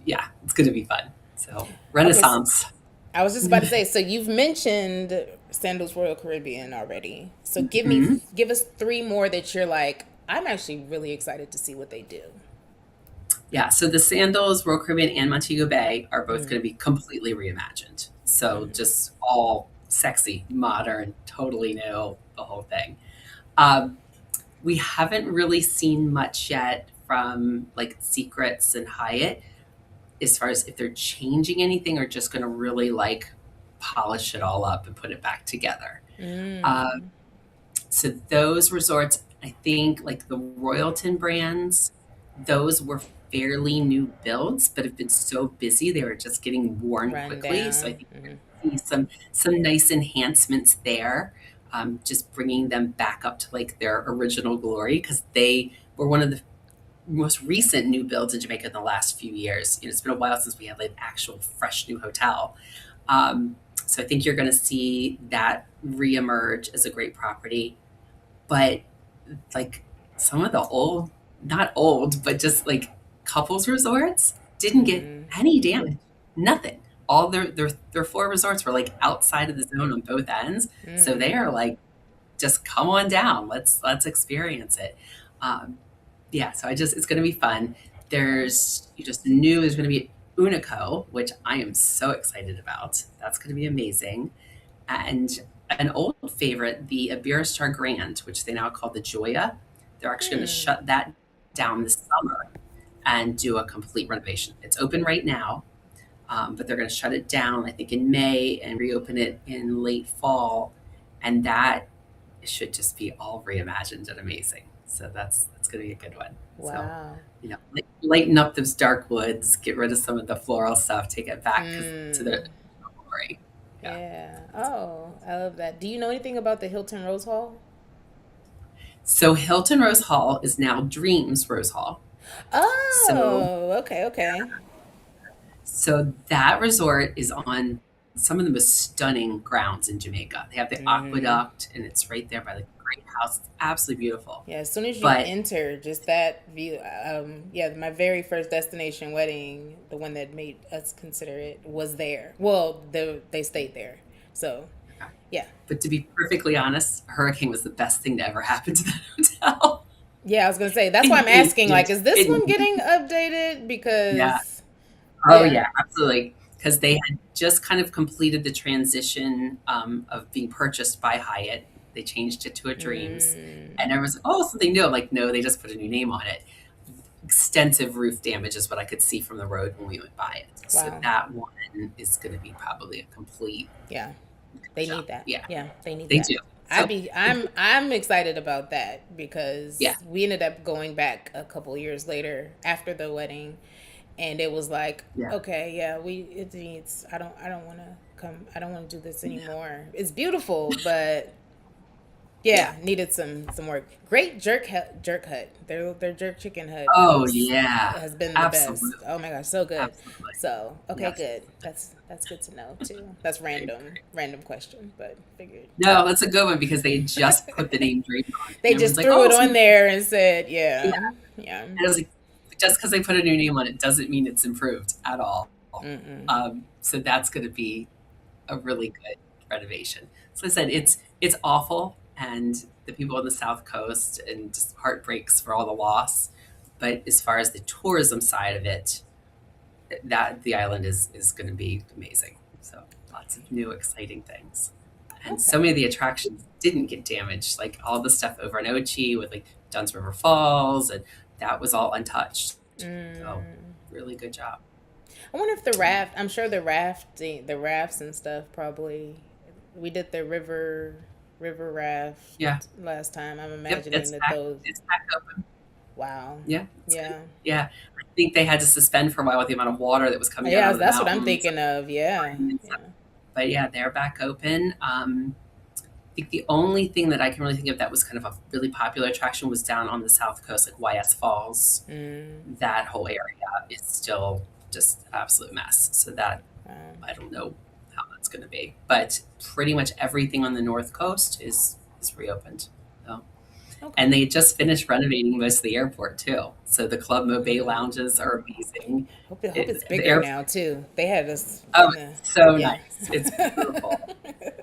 yeah, it's going to be fun. So, Okay, Renaissance. I was just about to say. So you've mentioned Sandals Royal Caribbean already. So Mhm. give us three more that you're like. I'm actually really excited to see what they do. Yeah, so the Sandals, Royal Caribbean, and Montego Bay are both Mm, going to be completely reimagined. So mm, just all sexy, modern, totally new, the whole thing. Um, we haven't really seen much yet from like Secrets and Hyatt as far as if they're changing anything or just going to really like polish it all up and put it back together. Uh, mm. so those resorts, I think, like the Royalton brands, those were fairly new builds, but have been so busy they were just getting worn Run quickly. So I down. think you're Mm, going to see some nice enhancements there, just bringing them back up to like their original glory because they were one of the most recent new builds in Jamaica in the last few years. It's been a while since we had like actual fresh new hotel. Um, so I think you're going to see that reemerge as a great property. But like some of the old, not old, but just like couples resorts didn't get mm, any damage. Nothing. All their four resorts were like outside of the zone on both ends. So they mm. are like, just come on down. Let's experience it. Um, yeah, so it's going to be fun. There's you just knew there's going to be Unico, which I am so excited about. That's going to be amazing. And an old favorite, the Iberostar Grand, which they now call the Joya. They're actually going to Hmm. shut that down this summer and do a complete renovation. It's open right now, but they're going to shut it down, I think, in May and reopen it in late fall. And that should just be all reimagined and amazing. So that's going to be a good one. So, Wow. lighten up those dark woods, get rid of some of the floral stuff, take it back to the Mm. glory. Yeah. Yeah. Oh, I love that. Do you know anything about the Hilton Rose Hall? So Hilton Rose Hall is now Dreams Rose Hall. So Oh, okay, okay. so that resort is on some of the most stunning grounds in Jamaica. They have the Mm-hmm. aqueduct and it's right there by the great house. It's absolutely beautiful. Yeah, as soon as you But enter, just that view. Yeah, my very first destination wedding, the one that made us consider it, was there. Well, they stayed there. So, yeah. but to be perfectly honest, a hurricane was the best thing to ever happen to that hotel. Yeah, I was gonna say that's why It I'm asking. Like, needed is this it. one getting updated? Yeah. Because, Oh yeah. yeah, absolutely. Because they had just kind of completed the transition of being purchased by Hyatt. They changed it to a Dreams, Mm, and everyone's like, "Oh, something new." I'm like, no, they just put a new name on it. Extensive roof damage is what I could see from the road when we went by it. So wow. that one is going to be probably a complete Yeah, they need shop. that. Yeah, Yeah, they need they that. do. So I'm excited about that yeah, because we ended up going back a couple years later after the wedding, and it was like, yeah, okay, yeah, we it needs. I don't want to come. I don't want to do this yeah, anymore. It's beautiful, but yeah. yeah, needed some work. Great jerk hut. Their jerk chicken hut Oh is yeah, has been the best. absolutely, Oh my gosh, so good. absolutely. So okay, Yes, good. That's good to know too. That's very, very. random question, but figured. No, that's a good one because they just put the name Dream on, They and everyone's just like, threw "Oh, it so on there and said, yeah." yeah, yeah. And I was like, just because they put a new name on it doesn't mean it's improved at all. Mm-mm. So that's going to be a really good renovation. So I said it's awful, and the people on the South Coast, and just heartbreaks for all the loss. But as far as the tourism side of it, that the island is going to be amazing. So lots of new exciting things, and so Okay. many of the attractions didn't get damaged, like all the stuff over in Ochi with like Dunn's River Falls, and that was all untouched. So Mm. really good job. I wonder if the raft. I'm sure the rafts and stuff probably. We did the river raft Yeah. last time. I'm Yep. imagining that those. It's back open. Wow. Yeah. It's good. Yeah. Yeah. I think they had to suspend for a while with the amount of water that was coming down Yeah, out of the that's what I'm mountains thinking of. Yeah. and Yeah. stuff. But yeah, they're back open. I think the only thing that I can really think of that was kind of a really popular attraction was down on the South Coast, like YS Falls. Mm. That whole area is still just an absolute mess. So that Wow. I don't know how that's going to be, but pretty much everything on the North Coast is reopened. So, Okay. and they just finished renovating most of the airport too. So the Club Mobe Mm. lounges are amazing. Hope it's The bigger air, now too. They had us oh, in the it's so yeah. nice. It's beautiful.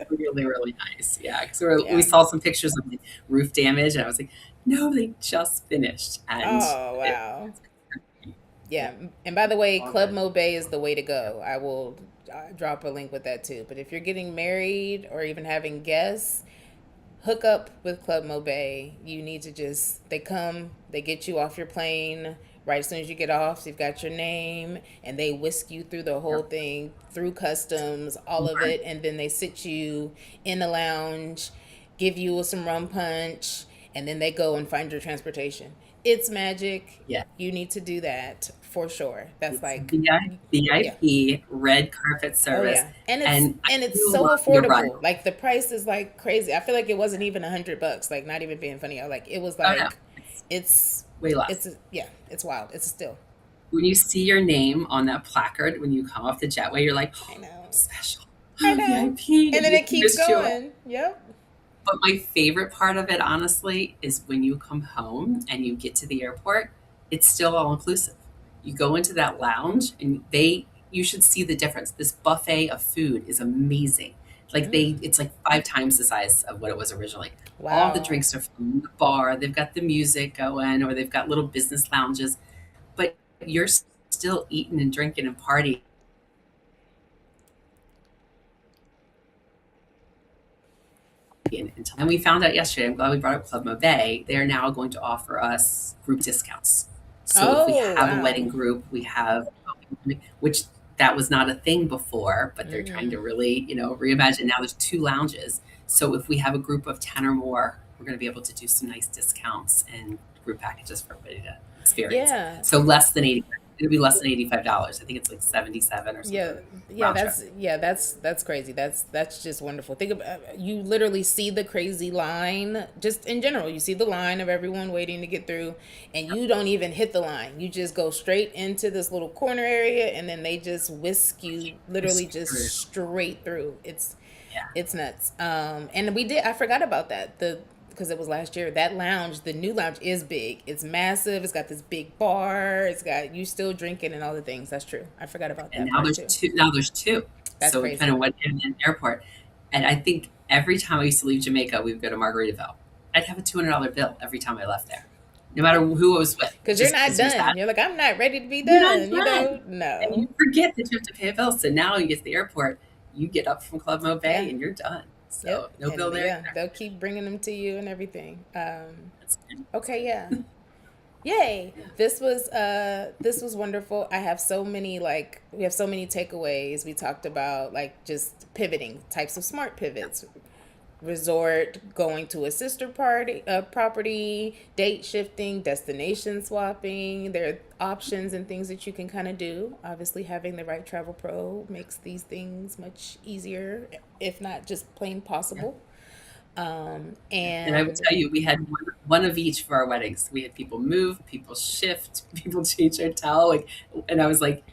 Really, really nice. Yeah, because we Yeah. saw some pictures of like roof damage, and I was like, no, they just finished, and Oh it, wow. yeah, Yeah. And by the way, all Club good. Mobe is the way to go. I will drop a link with that too. But if you're getting married or even having guests, hook up with Club Mobe. You need to just they come, they get you off your plane right as soon as you get off. So you've got your name, and they whisk you through the whole Yep. thing, through customs, all of Right. it, and then they sit you in the lounge, give you some rum punch, and then they go and find your transportation. It's magic. Yeah. You need to do that for sure. That's It's like, yeah. VIP red carpet Oh service, yeah, and I and it's do so love your ride. affordable. Like the price is like crazy. I feel like it wasn't even $100. Like not even being funny. I like it was Oh no, like, it's it's way less. it's yeah, it's wild. It's still. When you see your name on that placard when you come off the jetway, you're like, I oh, know. special, I oh, know. VIP, And and then you it can keeps just chill. going. Yep. But my favorite part of it, honestly, is when you come home and you get to the airport, it's still all inclusive. You go into that lounge and you should see the difference. This buffet of food is amazing. Like Mm. it's like 5 times the size of what it was originally. All the Wow. drinks are from the bar. They've got the music going, or they've got little business lounges, but you're still eating and drinking and partying. And we found out yesterday, I'm glad we brought up Club Mobe, they are now going to offer us group discounts. So if we Oh have a wow. wedding group, we have, which that was not a thing before, but they're trying Mm. to really, reimagine. Now there's 2 lounges. So if we have a group of 10 or more, we're going to be able to do some nice discounts and group packages for everybody to experience it. Yeah. So less than 80, it'll be less than $85. I think it's like 77 or Yeah, something round trip. that's crazy. That's just wonderful. Think about you literally see the crazy line just in general. You see the line of everyone waiting to get through, and you don't even hit the line. You just go straight into this little corner area, and then they just whisk you literally just Screwed. straight through. Yeah. It's nuts. And we did. I forgot about that. The because it was last year. That lounge, the new lounge, is big. It's massive. It's got this big bar. It's got you still drinking and all the things. That's true. I forgot about And that now part there's too. two. Now there's two. That's So we kind crazy. of went in an airport, and I think every time I used to leave Jamaica, we would go to Margaritaville. I'd have a $200 bill every time I left there, no matter who I was with, Because you're just not because you're sad. done. You're like, I'm not ready to be You're not done. done, and No. you forget that you have to pay a bill. So now you get to the airport, you get up from Club Mo Yeah. Bay, and you're done. Yep. So no bill And there yeah, either. they'll keep bringing them to you and everything. That's good. Okay. Yeah. Yay. Yeah. This was wonderful. I have so many we have so many takeaways. We talked about like just pivoting, types of smart pivots, resort, going to a sister property, date shifting, destination swapping. There are options and things that you can kind of do. Obviously, having the right travel pro makes these things much easier, if not just plain Yeah. possible. And I will And tell you, we had one of each for our weddings. We had people move, people shift, people change hotel, and I was like,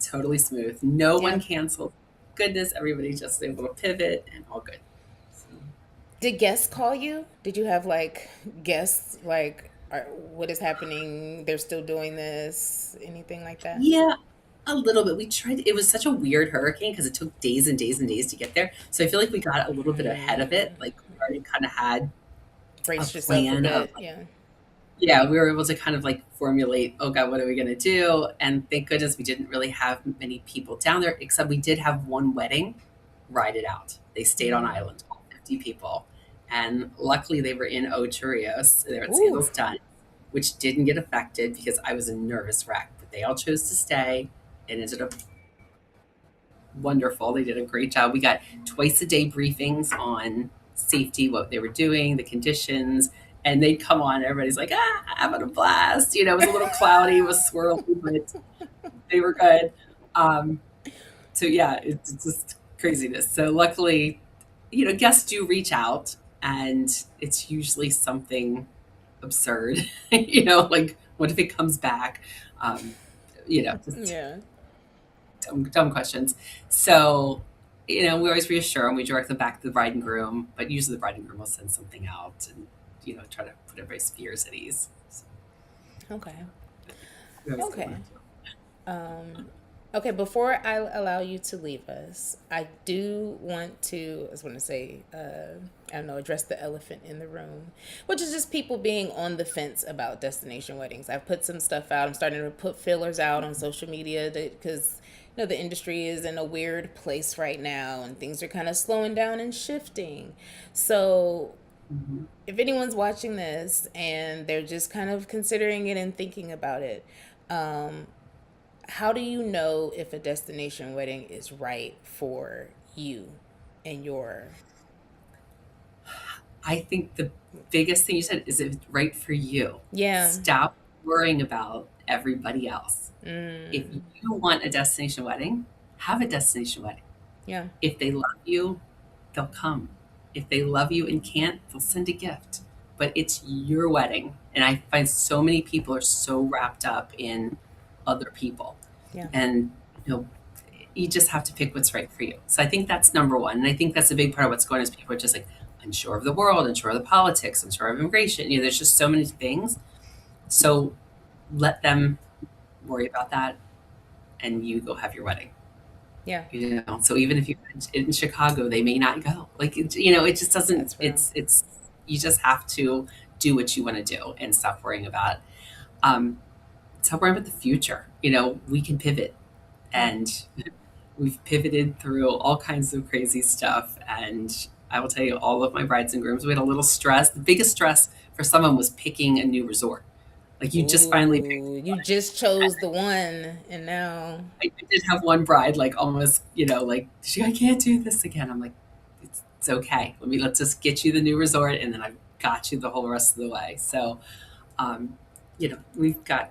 totally smooth. No yeah, one canceled. Goodness, everybody just able to pivot and all good. So, did guests call you? Did you have like guests what is happening? They're still doing this? Anything like that? yeah, a little bit. We tried. It was such a weird hurricane because it took days and days and days to get there. So I feel like we got a little bit ahead of it. Mm, Like we already kind of had a Braced yourself a plan of, bit. Yeah. yeah, we were able to kind of like formulate, oh God, what are we going to do? And thank goodness we didn't really have many people down there, except we did have one wedding ride it out. They stayed on Mm. island, all 50 people. And luckily they were in Ochurios, they were at Ooh. Sandals Done, which didn't get affected because I was a nervous wreck. But they all chose to stay. It ended up wonderful. They did a great job. We got twice a day briefings on safety, what they were doing, the conditions, and they'd come on. Everybody's like, having a blast. You know, it was a little cloudy, it was swirly, but they were good. Um, so yeah, it's just craziness. So luckily, guests do reach out, and it's usually something absurd. Like what if it comes back? Um, just Yeah. dumb questions. So, we always reassure them. We direct them back to the bride and groom, but usually the bride and groom will send something out and, try to put everybody's fears at ease. So Okay. we always get one or Okay. two. Um, okay, before I allow you to leave us, I do want to, I just want to say, I don't know, address the elephant in the room, which is just people being on the fence about destination weddings. I've put some stuff out. I'm starting to put fillers out on social media because, the industry is in a weird place right now and things are kind of slowing down and shifting. So Mhm. if anyone's watching this and they're just kind of considering it and thinking about it, um, how do you know if a destination wedding is right for you and your I think the biggest thing you said is it's right for you. yeah. Stop worrying about everybody else. If Mm, you want a destination wedding, have a destination wedding. yeah. If they love you, they'll come. If they love you and can't, they'll send a gift. But it's your wedding. And I find so many people are so wrapped up in other people. Yeah. And, you just have to pick what's right for you. So I think that's number one. And I think that's a big part of what's going on is people are just like unsure of the world, unsure of the politics, unsure of immigration. There's just so many things. So let them worry about that and you go have your wedding. Yeah. So even if you're in Chicago, they may not go. Like, it just doesn't, That's real. you just have to do what you want to do and stop worrying about, um, stop worrying about the future. We can pivot, Yeah. and we've pivoted through all kinds of crazy stuff. And I will tell you, all of my brides and grooms, we had a little stress. The biggest stress for someone was picking a new resort. Like you just finally picked Ooh, you one. just chose the one and now I did have one bride like almost, like I can't do this again. I'm like, it's okay. Let's just get you the new resort, and then I've got you the whole rest of the way. So, we've got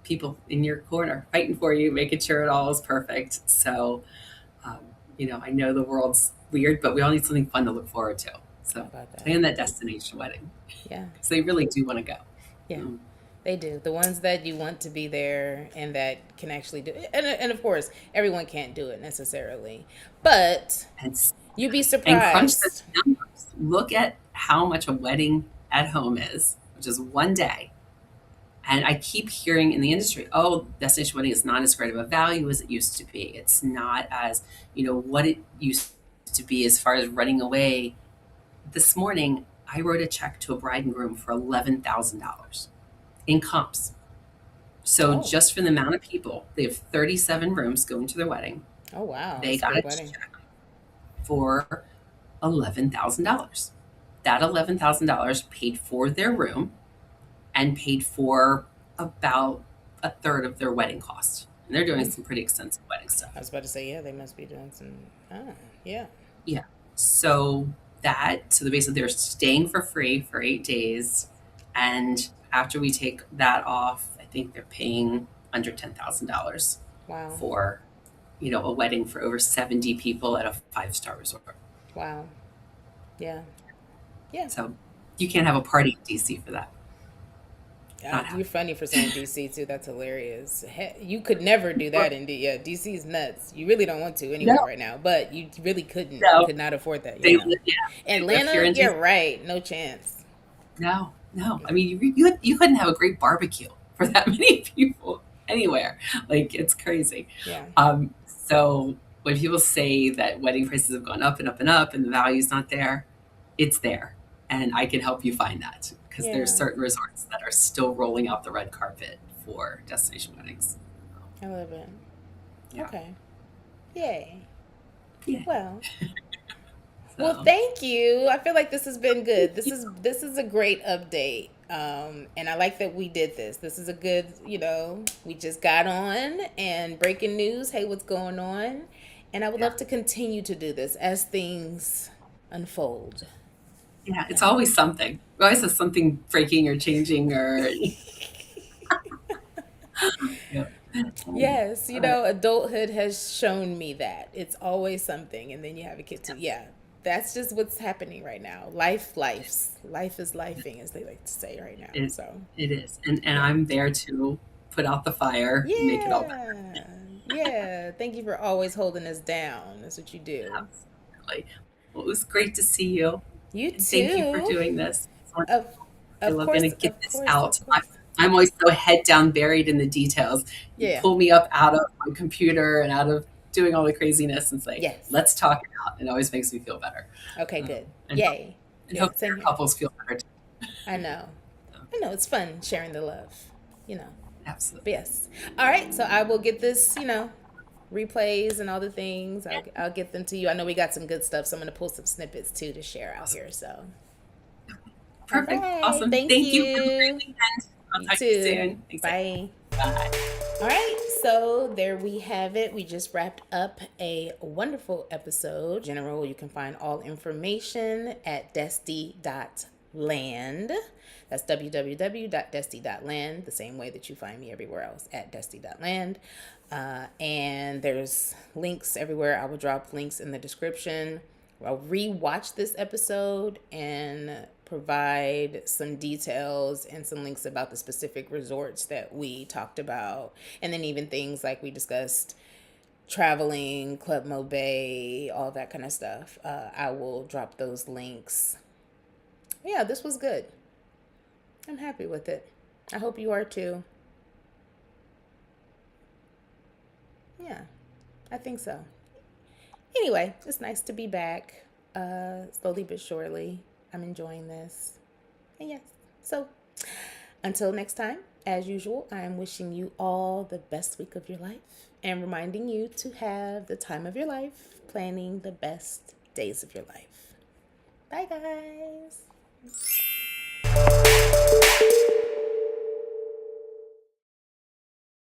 people in your corner fighting for you, making sure it all is perfect. So, um, I know the world's weird, but we all need something fun to look forward to. how So, about that? plan that destination wedding Yeah. because they really do want to go. Yeah. Mm. They do. The ones that you want to be there and that can actually do it. And of course, everyone can't do it necessarily. But And you'd be and crunch the surprised. numbers. Look at how much a wedding at home is, which is one day. And I keep hearing in the industry, oh, destination wedding is not as great of a value as it used to be. It's not as, what it used to be as far as running away. This morning, I wrote a check to a bride and groom for $11,000 in comps. So Oh. just for the amount of people, they have 37 rooms going to their wedding. Oh wow. They That's a got a big wedding. check for $11,000. That $11,000 paid for their room and paid for about a third of their wedding cost. And they're doing Mm. some pretty extensive wedding I stuff. was about to say, yeah, they must be doing some yeah. Yeah. So basically they're staying for free for 8 days. And after we take that off, I think they're paying under $10,000 Wow. for, a wedding for over 70 people at a 5-star resort. Wow. Yeah. Yeah. So you can't have a party in DC for that. Not You're happening. funny for saying DC too. That's hilarious. You could never do that in yeah. DC's nuts. You really don't want to anyway No, right now, but you really couldn't. You no. could not afford that. They, Yeah. yeah, if you're Atlanta, in yeah, DC, right. No chance. no, no. I mean, you couldn't have a great barbecue for that many people anywhere. Like it's crazy. Yeah. So when people say that wedding prices have gone up and up and up and the value's not there, it's there. and I can help you find that because there's Yeah, certain resorts that are still rolling out the red carpet for destination weddings. I love it. Yeah. Okay. Yay. Yeah. Well, well, So thank you. I feel like this has been good. This is a great update. And I like that we did this. This is a good, we just got on and breaking news. Hey, what's going on? And I would yeah. love to continue to do this as things unfold. Yeah. It's Yeah. always something. We always have something breaking or changing or yeah. Yes, But adulthood has shown me that. It's always something. And then you have a kid too. Yeah. That's just what's happening right now. Life is lifing, as they like to say right now. it So, it is. And yeah. I'm there to put out the fire and make it all better. Yeah. Yeah. Thank you for always holding us down. That's what you do. Absolutely. Well, it was great to see you. You And thank you for too. doing this. It's Of wonderful. I of love going course, to get of this course, out. of course. I'm always so head down buried in the details. You Yeah. pull me up out of my computer and out of doing all the craziness and say, Yes. let's talk it out. It always makes me feel better. Okay, good. And Yay. and Yeah, hope same your here. couples feel better too. I know. So, I know it's fun sharing the love, you know. But absolutely. yes. All right, so I will get this, replays and all the things. I'll get them to you. I know we got some good stuff, so I'm going to pull some snippets too to share out Awesome. here. So, all Perfect. right. Awesome. Thank Thank you. Have a great you. weekend. I'll You talk to you too. soon. Thanks. Bye. Bye. All right, so there we have it. We just wrapped up a wonderful episode. In general, you can find all information at desty.land. That's www.desty.land, the same way that you find me everywhere else at desty.land. And there's links everywhere. I will drop links in the description. I'll rewatch this episode and provide some details and some links about the specific resorts that we talked about. And then even things like we discussed traveling, Club Mo Bay, all that kind of stuff. I will drop those links. Yeah, this was good. I'm happy with it. I hope you are too. Yeah, I think so. Anyway, it's nice to be back. Slowly but surely, I'm enjoying this. And yes, so until next time, as usual, I am wishing you all the best week of your life and reminding you to have the time of your life, planning the best days of your life. Bye, guys.